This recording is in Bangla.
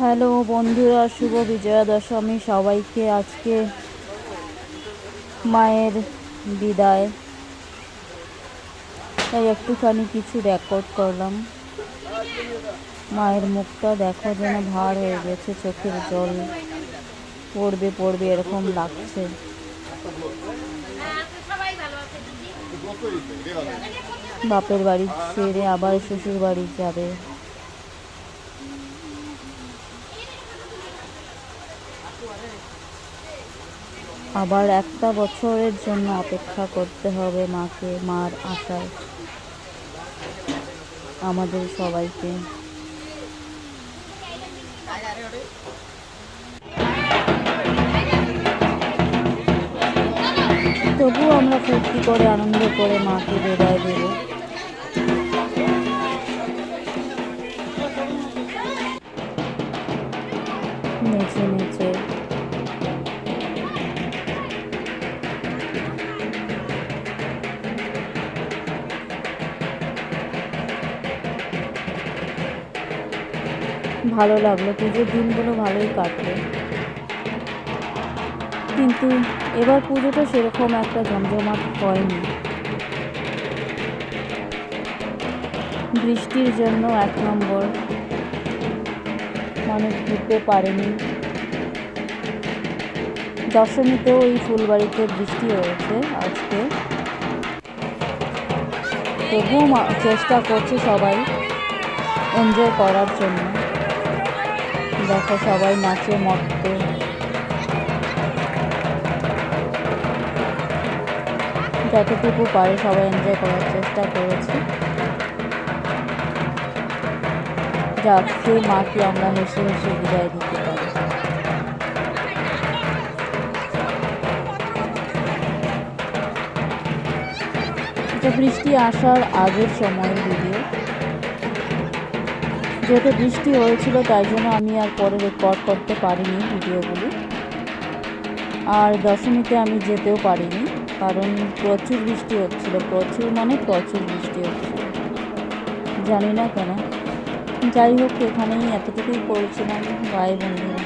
হ্যালো বন্ধুরা, শুভ বিজয়া দশমী সবাইকে। আজকে মায়ের বিদায়, তাই একটুখানি কিছু রেকর্ড করলাম। মায়ের মুখটা দেখো, যেন ভার হয়ে গেছে, চোখের জল পড়বে পড়বে এরকম লাগছে। বাপের বাড়ি ছেড়ে আবার শ্বশুর বাড়ি যাবে। আবার একটা বছরের জন্য অপেক্ষা করতে হবে মার আশায় আমাদের সবাইকে। তবুও আমরা ফুর্তি করে আনন্দ করে মাকে বিদায় দেব। নেচে নেচে ভালো লাগলো, পুজোর দিনগুলো ভালোই কাটলো। কিন্তু এবার পুজোটা সেরকম একটা জমজমাট হয়নি। বৃষ্টির জন্য এক নম্বর মানুষ ঘুরতে পারেনি। দশমীতেও এই ফুলবাড়িতে বৃষ্টি হয়েছে আজকে, তবুও চেষ্টা করছে সবাই এনজয় করার জন্য। দেখো সবাই নাচে মত্ত, যতটুকু পারে সবাই এনজয় করার চেষ্টা করেছে। যাক, সেই মাকে আমরা হেসে হেসে বিদায় দিতে পারি। এটা বৃষ্টি আসার আগের সময়ের ভিডিও। যেহেতু বৃষ্টি হয়েছিল তাই জন্য আমি আর পরে রেকর্ড করতে পারিনি ভিডিওগুলি। আর দশমীতে আমি যেতেও পারিনি, কারণ প্রচুর বৃষ্টি হচ্ছিল, প্রচুর বৃষ্টি হচ্ছিল, জানি না কেন। যাই হোক, এখানেই এতটুকুই করেছিলাম। বাই বন্ধুরা।